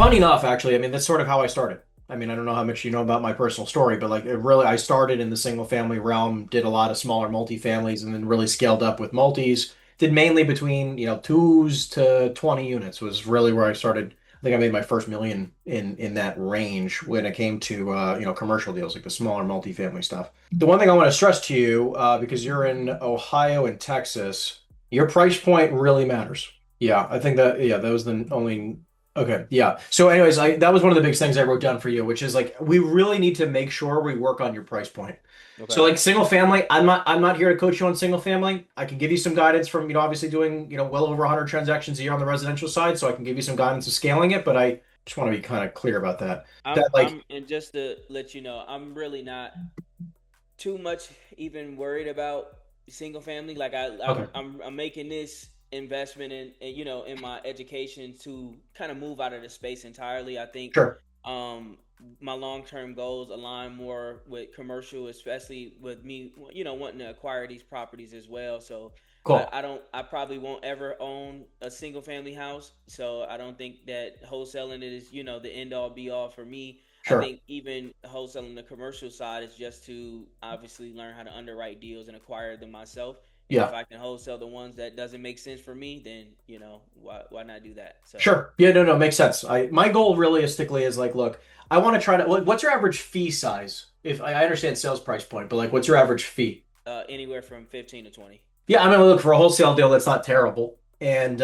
Funny enough, actually, I mean, that's sort of how I started. I mean, I don't know how much you know about my personal story, but like it really, I started in the single family realm, did a lot of smaller multifamilies, and then really scaled up with multis. Did mainly between, twos to 20 units was really where I started. I think I made my first million in that range when it came to commercial deals, like the smaller multifamily stuff. The one thing I want to stress to you, because you're in Ohio and Texas, your price point really matters. Yeah, I think that, yeah, that was the only. Okay, yeah. So anyways, that was one of the big things I wrote down for you, which is like we really need to make sure we work on your price point. So Okay. like single family, I'm not here to coach you on single family. I can give you some guidance from, obviously doing, well over 100 transactions a year on the residential side, so I can give you some guidance of scaling it, but I just want to be kind of clear about that. I'm That like I'm and just to let you know, I'm really not too much even worried about single family. Like okay, I'm making this investment in my education to kind of move out of the space entirely. I think sure. um my long-term goals align more with commercial, especially with me, wanting to acquire these properties as well. So Cool. I probably won't ever own a single family house. So I don't think that wholesaling is, the end all be all for me. I Sure. think even wholesaling the commercial side is just to obviously learn how to underwrite deals and acquire them myself. And if Yeah. I can wholesale the ones that doesn't make sense for me, then why not do that? So Sure. Yeah, no, no, makes sense. My goal realistically is like, look, I want to try to what's your average fee size? If I understand sales price point, but like what's your average fee? anywhere from 15 to 20. Yeah, I'm gonna look for a wholesale deal that's not terrible. And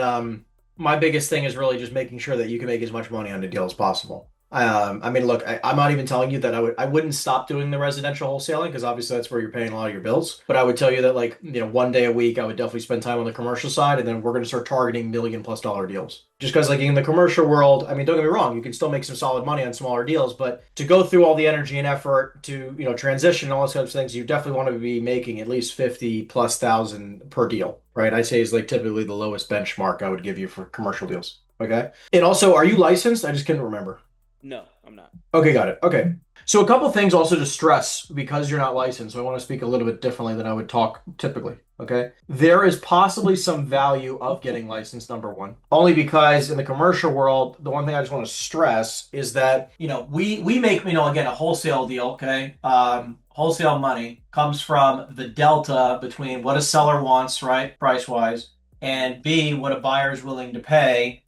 my biggest thing is really just making sure that you can make as much money on the deal as possible. I mean, look, I'm not even telling you that I wouldn't stop doing the residential wholesaling because obviously that's where you're paying a lot of your bills. But I would tell you that like, one day a week, I would definitely spend time on the commercial side, and then we're gonna start targeting $1 million+ deals. Just because like in the commercial world, I mean, don't get me wrong, you can still make some solid money on smaller deals, but to go through all the energy and effort to, transition and all those kinds of things, you definitely want to be making at least 50+ thousand per deal, right? I'd say is like typically the lowest benchmark I would give you for commercial deals. Okay. And also, are you licensed? I just couldn't remember. No, I'm not. Okay, got it. Okay. So a couple things also to stress because you're not licensed. So I want to speak a little bit differently than I would talk typically. Okay. There is possibly some value of getting licensed, number one. Only because in the commercial world, the one thing I just want to stress is that, we make, again, a wholesale deal, okay? Wholesale money comes from the delta between what a seller wants, right, price wise, and B, what a buyer willing to pay,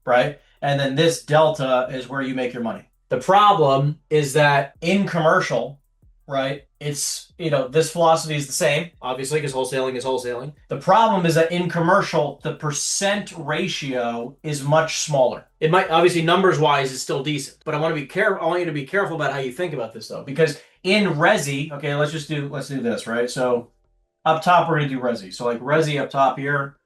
right? And then this delta is where you make your money. The problem is that in commercial, right, it's, this philosophy is the same, obviously, because wholesaling is wholesaling. The problem is that in commercial, the percent ratio is much smaller. It might, obviously, numbers wise, is still decent, but I want to be careful. I want you to be careful about how you think about this, though, because in Resi, okay, let's do this, right? So up top, we're going to do Resi. So like Resi up top here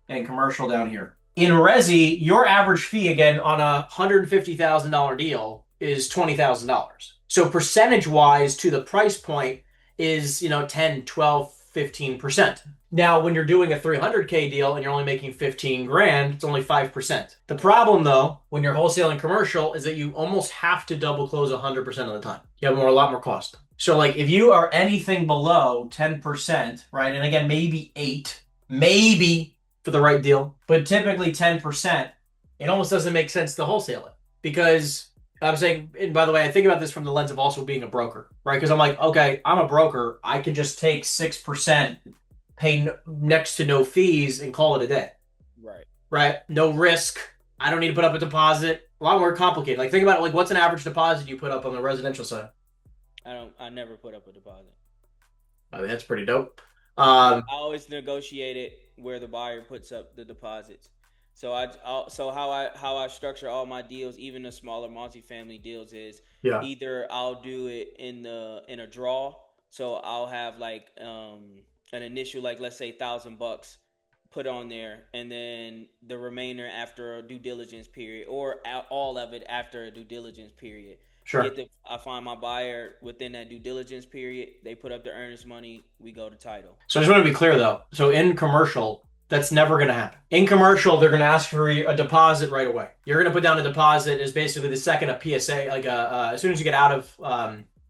and commercial down here. In Resi, your average fee again on a $150,000 deal is $20,000. So percentage wise to the price point is, 10, 12, 15%. Now, when you're doing a 300K deal and you're only making 15 grand, it's only 5%. The problem though, when you're wholesaling commercial is that you almost have to double close 100% of the time. You have a lot more cost. So like if you are anything below 10%, right? And again, maybe 8, maybe for the right deal, but typically 10%, it almost doesn't make sense to wholesale it because I'm saying, and by the way, I think about this from the lens of also being a broker, right? Because I'm like, okay, I'm a broker. I can just take 6%, pay next to no fees, and call it a day, Right. right? No risk. I don't need to put up a deposit. A lot more complicated. Like, think about it. Like, what's an average deposit you put up on the residential side? I never put up a deposit. I mean, that's pretty dope. I always negotiate it where the buyer puts up the deposits. So how I structure all my deals, even the smaller multifamily deals, is Yeah, either I'll do it in a draw. So I'll have like an initial, like, let's say $1,000 put on there, and then the remainder after a due diligence period, or all of it after a due diligence period. sure. I find my buyer within that due diligence period. They put up the earnest money. We go to title. So I just want to be clear though. So in commercial, that's never going to happen. In commercial, they're going to ask for a deposit right away. You're going to put down a deposit is basically the second a PSA, like as soon as you get out of,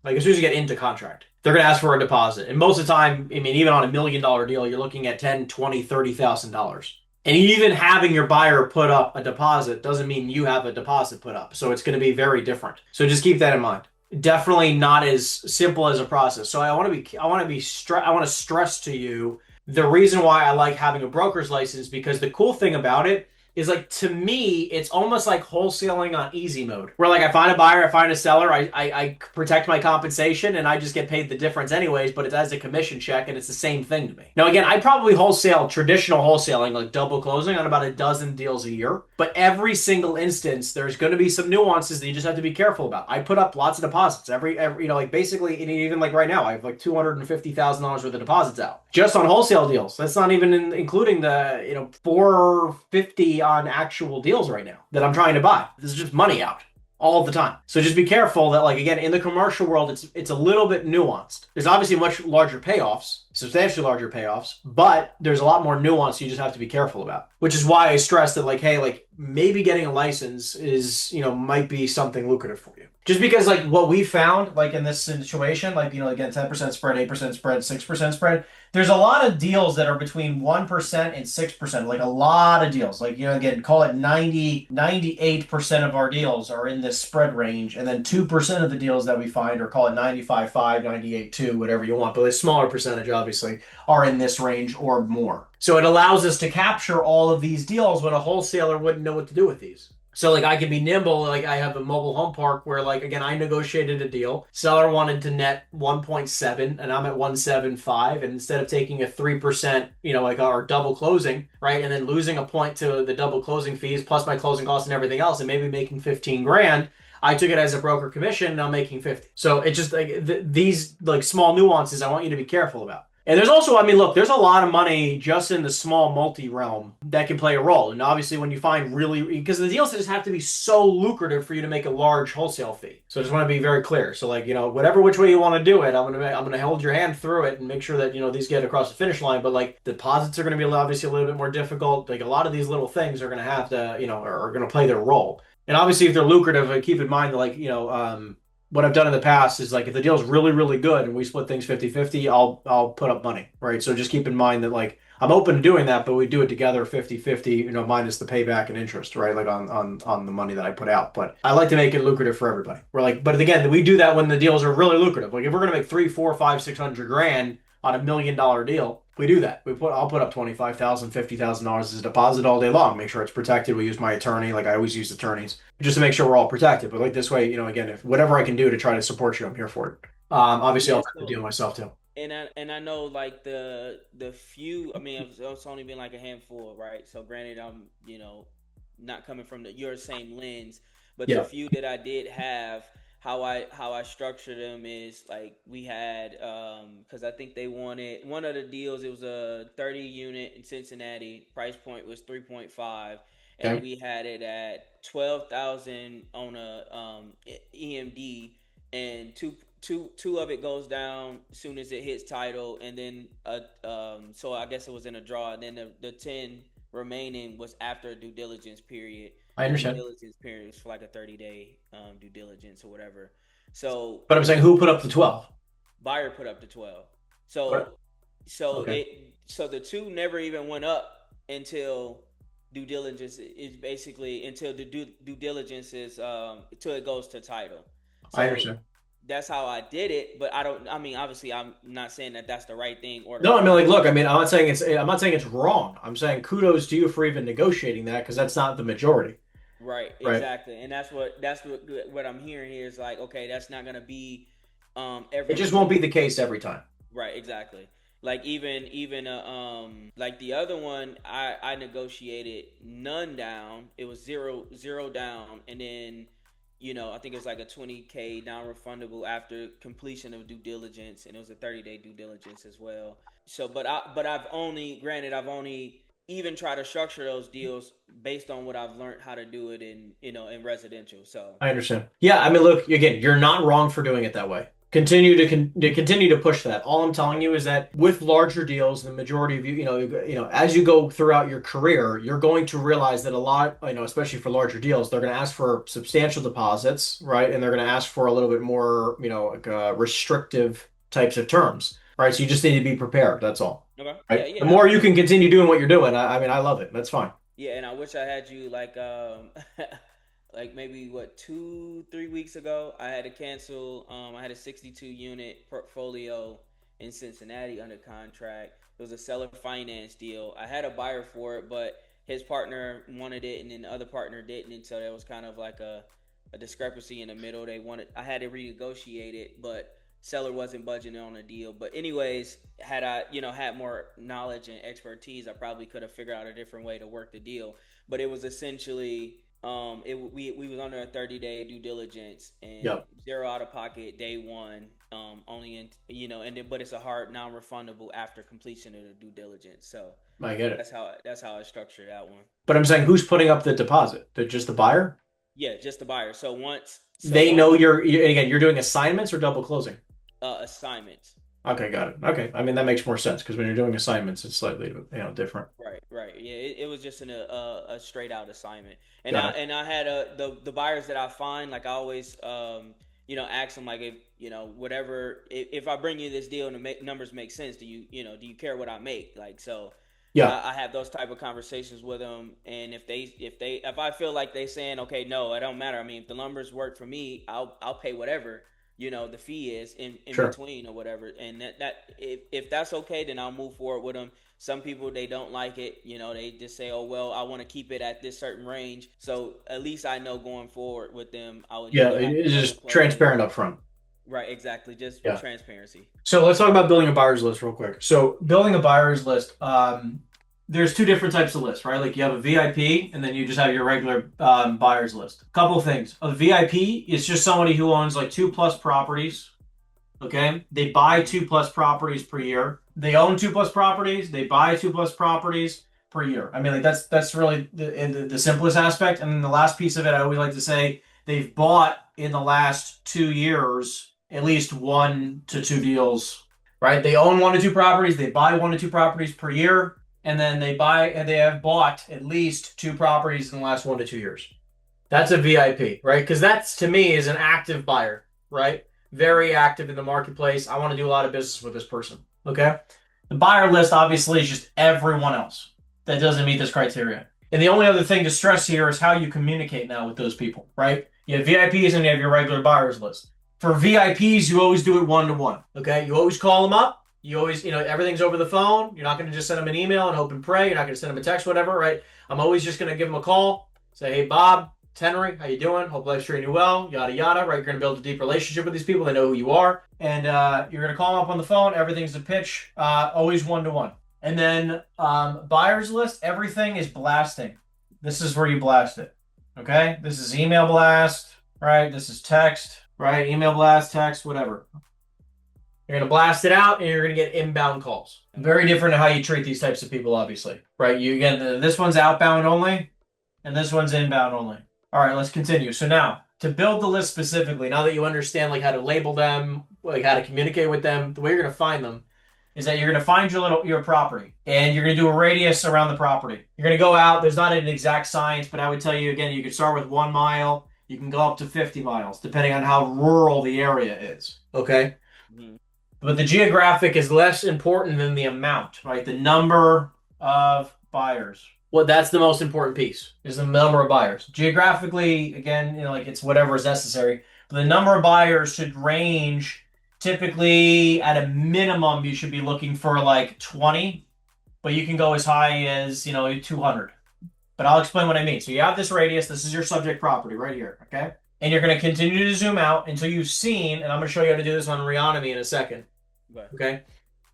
like as soon as you get into contract, they're going to ask for a deposit. And most of the time, I mean, even on $1 million deal, you're looking at 10, 20, $30,000. And even having your buyer put up a deposit doesn't mean you have a deposit put up. So it's going to be very different. So just keep that in mind. Definitely not as simple as a process. So I want to stress to you the reason why I like having a broker's license, because the cool thing about it is, like, to me, it's almost like wholesaling on easy mode. Where, like, I find a buyer, I find a seller, I protect my compensation, and I just get paid the difference anyways, but it's as a commission check, and it's the same thing to me. Now, again, I probably wholesale traditional wholesaling, like double closing, on about a dozen deals a year. But every single instance, there's going to be some nuances that you just have to be careful about. I put up lots of deposits every like, basically, even like right now, I have like $250,000 worth of deposits out just on wholesale deals. That's not even including the 450 on actual deals right now that I'm trying to buy. This is just money out all the time. So just be careful that, like, again, in the commercial world, it's a little bit nuanced. There's obviously much larger payoffs, substantially larger payoffs, but there's a lot more nuance you just have to be careful about. Which is why I stress that, like, hey, like, maybe getting a license is, might be something lucrative for you. Just because, like, what we found, like, in this situation, like, again, 10% spread, 8% spread, 6% spread, there's a lot of deals that are between 1% and 6%, like a lot of deals. Like, again, call it 98% of our deals are in this spread range. And then 2% of the deals that we find, or call it 95.5, 98.2, whatever you want, but a smaller percentage, obviously, are in this range or more. So it allows us to capture all of these deals when a wholesaler wouldn't know what to do with these. So, like, I can be nimble. Like, I have a mobile home park where, like, again, I negotiated a deal. Seller wanted to net 1.7 and I'm at 175. And instead of taking a 3%, like our double closing, right, and then losing a point to the double closing fees plus my closing costs and everything else, and maybe making 15 grand, I took it as a broker commission and I'm making 50. So it's just like these, like, small nuances I want you to be careful about. And there's also, I mean, look, there's a lot of money just in the small multi realm that can play a role. And obviously, when you find really, because the deals just have to be so lucrative for you to make a large wholesale fee. So I just want to be very clear. So, like, whatever which way you want to do it, I'm gonna hold your hand through it and make sure that these get across the finish line. But, like, deposits are going to be obviously a little bit more difficult. Like, a lot of these little things are going to have to, are going to play their role. And obviously, if they're lucrative, keep in mind that, like, what I've done in the past is, like, if the deal's really, really good and we split things 50-50, I'll put up money, right? So just keep in mind that, like, I'm open to doing that, but we do it together 50-50, minus the payback and interest, right? Like, on the money that I put out. But I like to make it lucrative for everybody. We're like, but again, we do that when the deals are really lucrative. Like, if we're gonna make 3, 4, 5, 600 grand on $1 million deal, we do that. I'll put up 25,000, $50,000 as a deposit all day long. Make sure it's protected. We use my attorney. Like, I always use attorneys just to make sure we're all protected. But, like, this way, again, if whatever I can do to try to support you, I'm here for it. Obviously, Yeah, I'll take the deal myself too. and I know, like, the few. I mean, it's only been like a handful, right? So granted, I'm not coming from your same lens, but the Yeah. few that I did have, how I structured them is, like, we had, because I think they wanted one of the deals. It was a 30 unit in Cincinnati. Price point was 3.5, and Okay. we had it at 12,000 on a EMD, and two of it goes down as soon as it hits title, and then so I guess it was in a draw, and then the 10 remaining was after a due diligence period. I The due understand. diligence period was for like a 30-day due diligence or whatever. So But I'm saying, who put up the 12? buyer put up to 12. So What? so Okay. the two never even went up until due diligence is basically until the due diligence is until it goes to title. I So understand. that's how I did it. But I mean, obviously, I'm not saying that that's the right thing or the No, I mean, wrong like, thing. look, I mean, I'm not saying it's wrong. I'm saying kudos to you for even negotiating that, because that's not the majority, Right, right? exactly. And what I'm hearing here is, like, okay, that's not gonna be It every just won't be deal. the case every time. Right, exactly. Like, even like the other one, I negotiated none down. It was zero down, and then I think it was like a 20K down refundable after completion of due diligence, and it was a 30-day due diligence as well. So, I've only even tried to structure those deals based on what I've learned how to do it in residential. So, I understand. Yeah, I mean, look, again, you're not wrong for doing it that way. Continue to push that. All I'm telling you is that with larger deals, the majority of you, as you go throughout your career, you're going to realize that a lot, especially for larger deals, they're going to ask for substantial deposits, right? And they're going to ask for a little bit more, like, restrictive types of terms, right? So you just need to be prepared. That's all. Okay. Yeah, right? The yeah, more you can absolutely. continue doing what you're doing, I mean, I love it. That's fine. Yeah, and I wish I had you like like maybe what 2 3 weeks ago. I had to cancel. I had a 62 unit portfolio in Cincinnati under contract. It was a seller finance deal. I had a buyer for it, but his partner wanted it, and then the other partner didn't, and so there was kind of like a discrepancy in the middle. They wanted I had to renegotiate it, but seller wasn't budging on a deal. But anyways, had I had more knowledge and expertise, I probably could have figured out a different way to work the deal. But it was essentially we was under a 30-day due diligence and Yep, zero out of pocket day one. Only in and then but it's a hard non-refundable after completion of the due diligence. So I get it. that's how I structured that one. But I'm saying, who's putting up the deposit? Just the buyer? Yeah, just the buyer. So once They know and again, you're doing assignments or double closing. assignments. Okay, got it. Okay, I mean that makes more sense because when you're doing assignments, it's slightly different. Right, right. Yeah, it was just a straight out assignment, and Got I it. and I had the buyers that I find like I always ask them like if whatever if I bring you this deal and the numbers make sense, do you care what I make, like so. Yeah, I have those type of conversations with them, and if I feel like they saying okay, no, it don't matter. I mean, if the numbers work for me, I'll pay whatever the fee is in sure. between or whatever, and that if that's okay, then I'll move forward with them. Some people they don't like it, they just say, oh well, I want to keep it at this certain range, so at least I know going forward with them I would Yeah, either have to it's double just close. transparent up front. Right, exactly, just Yeah. transparency. So let's talk about building a buyer's list real quick. So building a buyer's list, there's two different types of lists, right? Like you have a VIP and then you just have your regular buyer's list. A couple of things. A VIP is just somebody who owns like two plus properties. Okay. They buy Hmm. two plus properties per year. They own two plus properties. They buy two plus properties per year. I mean, like that's really the simplest aspect. And then the last piece of it, I always like to say they've bought in the last 2 years at least 1 to 2 deals, right? They own 1 to 2 properties. They buy 1 to 2 properties per year, and then they have bought at least two properties in the last 1 to 2 years. That's a VIP, right? Because that's to me is an active buyer, right? Very active in the marketplace. I want to do a lot of business with this person. Okay. The buyer list obviously is just everyone else that doesn't meet this criteria. And the only other thing to stress here is how you communicate now with those people, right? You have VIPs and you have your regular buyers list. For VIPs, you always do it one to one. Okay. You always call them up. You always, everything's over the phone. You're not going to just send them an email and hope and pray. You're not going to send them a text, whatever, right? I'm always just going to give them a call, say, hey, Bob, Tenry, how you doing? Hope life's treating you well. Yada yada. Right, you're gonna build a deep relationship with these people. They know who you are, and you're gonna call them up on the phone. Everything's a pitch, always one to one. And then buyers list. Everything is blasting. This is where you blast it. Okay, this is email blast. Right, this is text. Right, email blast, text, whatever. You're gonna blast it out, and you're gonna get inbound calls. Very different to how you treat these types of people, obviously. Right, you get this one's outbound only, and this one's inbound only. All right, let's continue. So now, to build the list specifically, now that you understand like how to label them, like how to communicate with them, the way you're going to find them is that you're going to find your property and you're going to do a radius around the property. You're going to go out. There's not an exact science, but I would tell you again, you could start with 1 mile. You can go up to 50 miles, depending on how rural the area is. Okay. Hmm. But the geographic is less important than the amount, right? The number of buyers. Well, that's the most important piece is the number of buyers. Geographically, again, like it's whatever is necessary. But the number of buyers should range typically at a minimum, you should be looking for like 20, but you can go as high as, 200. But I'll explain what I mean. So you have this radius. This is your subject property right here. Okay. And you're going to continue to zoom out until you've seen, and I'm going to show you how to do this on Reonomy in a second. Right. Okay.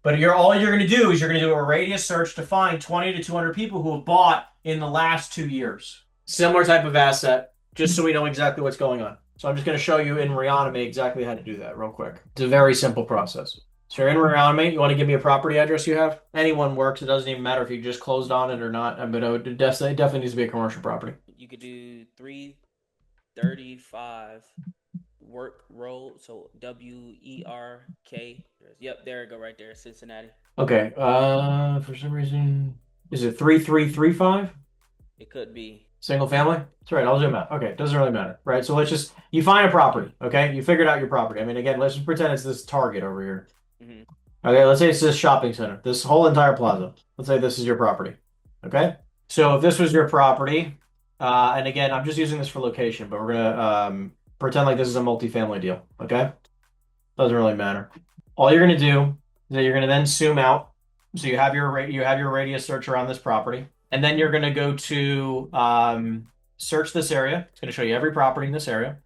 But all you're going to do is you're going to do a radius search to find 20 to 200 people who have bought in the last 2 years. Similar type of asset, just so we know exactly what's going on. So I'm just going to show you in Reonomy exactly how to do that real quick. It's a very simple process. So you're in Reonomy. You want to give me a property address you have? Anyone works. It doesn't even matter if you just closed on it or not. But it definitely needs to be a commercial property. You could do 335 Work Road, so WERK. Yep, there you go, right there, Cincinnati. Okay. For some reason, is it 3335? It could be. Single family? That's right. I'll zoom out. Okay. Doesn't really matter. Right. So you find a property. Okay. You figured out your property. I mean, again, let's just pretend it's this Target over here. Hmm. Okay, let's say it's this shopping center, this whole entire plaza. Let's say this is your property. Okay? So if this was your property, and again, I'm just using this for location, but we're gonna pretend like this is a multifamily deal. Okay? Doesn't really matter. All you're gonna do is that you're gonna then zoom out. So you have your radius search around this property, and then you're gonna go to search this area. It's gonna show you every property in this area.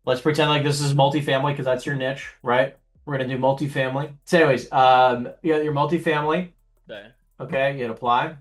Let's pretend like this is multifamily because that's your niche, right? We're gonna do multifamily. So, anyways, you got your multifamily. Okay. Okay, you hit apply.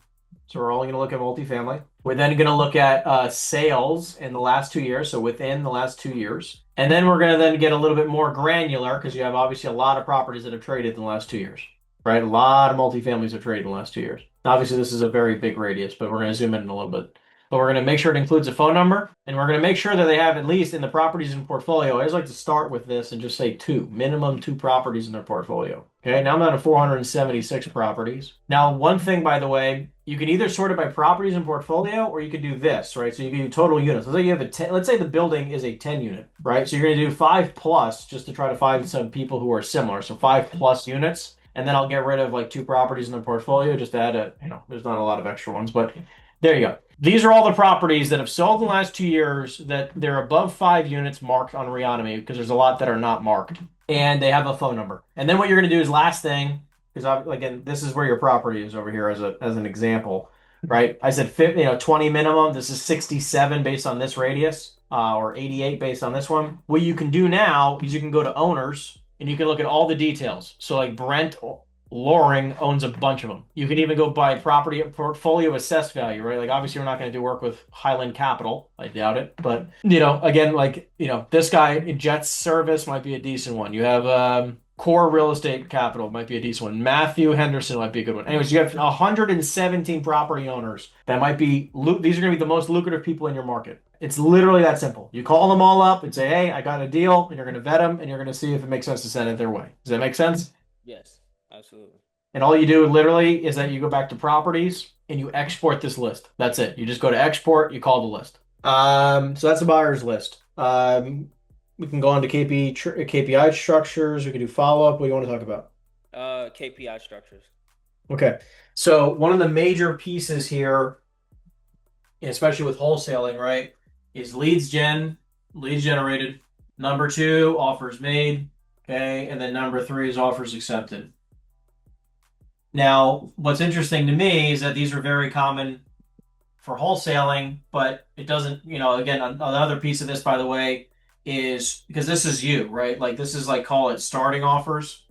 So we're only gonna look at multifamily. We're then gonna look at sales in the last 2 years, so within the last 2 years, and then we're gonna then get a little bit more granular because you have obviously a lot of properties that have traded in the last 2 years, right? A lot of multifamilies have traded in the last 2 years. Obviously, this is a very big radius, but we're gonna zoom in a little bit. But we're going to make sure it includes a phone number, and we're going to make sure that they have at least in the properties in portfolio. I always like to start with this and just say minimum two properties in their portfolio. Okay, now I'm down to 476 properties. Now, one thing, by the way, you can either sort it by properties in portfolio, or you could do this, right? So you can do total units. Let's say you have a 10, let's say the building is a 10 unit, right? So you're going to do 5 plus just to try to find some people who are similar. So 5 plus units. And then I'll get rid of like 2 properties in the portfolio, just to add there's not a lot of extra ones, but there you go. These are all the properties that have sold in the last 2 years that they're above 5 units marked on Reonomy because there's a lot that are not marked and they have a phone number. And then what you're going to do is last thing, because again, this is where your property is over here as an example, right? I said 50, 20 minimum. This is 67 based on this radius, or 88 based on this one. What you can do now is you can go to owners and you can look at all the details. So like Brent Loring owns a bunch of them. You can even go by property portfolio assessed value, right? Like obviously we're not going to do work with Highland Capital. I doubt it. But again, this guy, Jets Service might be a decent one. You have Core Real Estate Capital might be a decent one. Matthew Henderson might be a good one. Anyways, you have 117 property owners that might be these are going to be the most lucrative people in your market. It's literally that simple. You call them all up and say, "Hey, I got a deal," and you're going to vet them and you're going to see if it makes sense to send it their way. Does that make sense? Yes, absolutely. And all you do literally is that you go back to properties and you export this list. That's it. You just go to export, you call the list. So that's the buyer's list. We can go on to KPI structures. We can do follow-up. What do you want to talk about? KPI structures. Okay. So one of the major pieces here, especially with wholesaling, right, is leads generated. Number two, offers made. Okay. And then number three is offers accepted. Now, what's interesting to me is that these are very common for wholesaling, but it doesn't, again, another piece of this, by the way, is because this is you, right? Like this is like call it starting offers.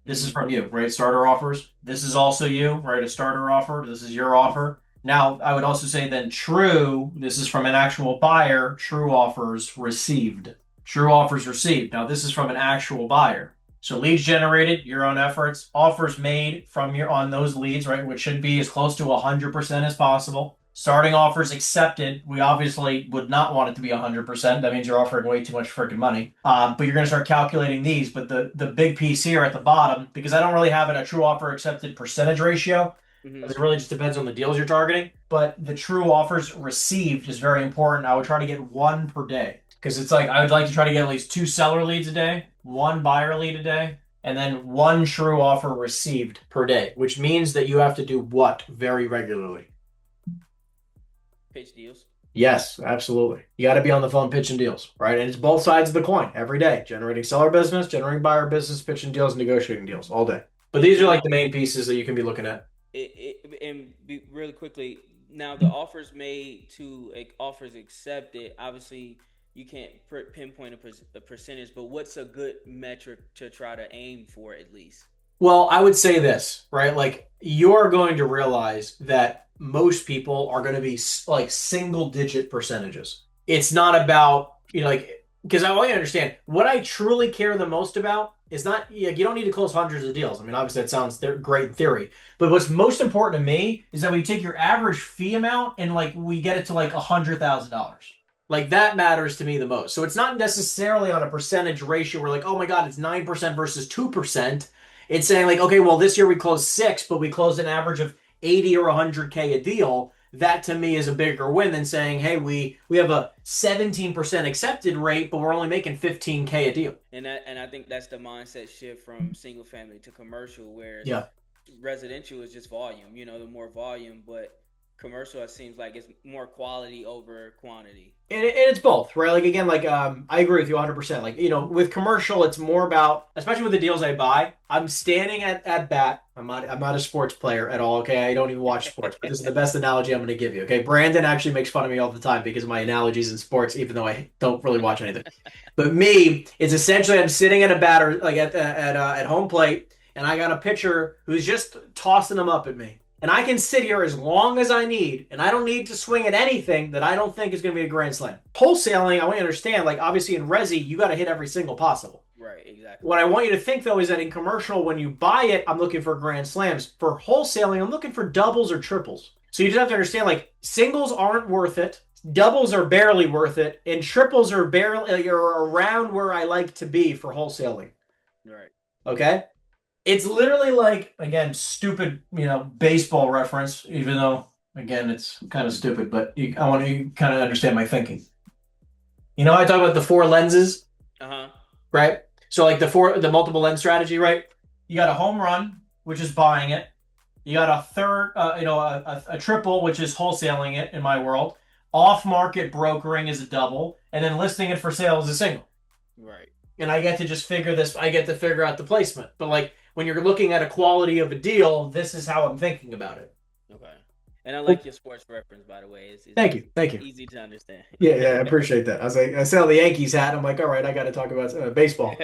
This is from you, right? Starter offers. This is also you, right? A starter offer. This is your offer. Now, I would also say then true, this is from an actual buyer, true offers received. True offers received. Now, this is from an actual buyer. So leads generated, your own efforts, offers made from your on those leads, right? Which should be as close to 100% as possible. Starting offers accepted. We obviously would not want it to be 100%. That means you're offering way too much freaking money. But you're going to start calculating these. But the big piece here at the bottom, because I don't really have a true offer accepted percentage ratio, it really just depends on the deals you're targeting. But the true offers received is very important. I would try to get one per day because it's like I would like to try to get at least 2 seller leads a day, 1 buyer lead a day, and then 1 true offer received per day, which means that you have to do what very regularly? Pitch deals. Yes, absolutely. You got to be on the phone pitching deals, right? And it's both sides of the coin every day, generating seller business, generating buyer business, pitching deals, negotiating deals all day. But these are like the main pieces that you can be looking at. Really quickly, now the offers made to offers accepted, obviously you can't pinpoint a percentage, but what's a good metric to try to aim for at least? Well, I would say this, right? Like you're going to realize that most people are going to be like single digit percentages. It's not about, because I want you to understand what I truly care the most about is not, you don't need to close hundreds of deals. I mean, obviously that sounds great in theory, but what's most important to me is that we take your average fee amount and like we get it to like $100,000. Like that matters to me the most. So it's not necessarily on a percentage ratio where like, oh my God, it's 9% versus 2%. It's saying like, okay, well, this year we closed 6, but we closed an average of 80 or 100K a deal. that to me is a bigger win than saying, hey, we have a 17% accepted rate, but we're only making 15K a deal. And I think that's the mindset shift from single family to commercial, where Yeah. residential is just volume. The more volume, but commercial, it seems like it's more quality over quantity. And it's both, right? Like again, like I agree with you 100%. Like with commercial, it's more about, especially with the deals I buy. I'm standing at bat. I'm not a sports player at all. Okay, I don't even watch sports, but this is the best analogy I'm going to give you. Okay, Brandon actually makes fun of me all the time because of my analogies in sports, even though I don't really watch anything. But me, it's essentially I'm sitting at a batter like at home plate, and I got a pitcher who's just tossing them up at me. And I can sit here as long as I need, and I don't need to swing at anything that I don't think is going to be a grand slam. Wholesaling, I want you to understand, like obviously in resi, you got to hit every single possible. Right, exactly. What I want you to think though is that in commercial, when you buy it, I'm looking for grand slams. For wholesaling, I'm looking for doubles or triples. So you just have to understand, like singles aren't worth it, doubles are barely worth it, and triples are barely are around where I like to be for wholesaling. Right. Okay? It's literally like, again, stupid, baseball reference, even though, again, it's kind of stupid, but I want you to kind of understand my thinking. I talk about the four lenses, Uh-huh. right? So like the multiple lens strategy, right? You got a home run, which is buying it. You got a third, a triple, which is wholesaling it in my world. Off-market brokering is a double, and then listing it for sale is a single. Right. And I get to just I get to figure out the placement. But like when you're looking at a quality of a deal, this is how I'm thinking about it. Okay. And I like your sports reference, by the way. It's Thank you. Thank you. easy to understand. Yeah, I appreciate that. I was like, I saw the Yankees hat. I'm like, all right, I got to talk about baseball.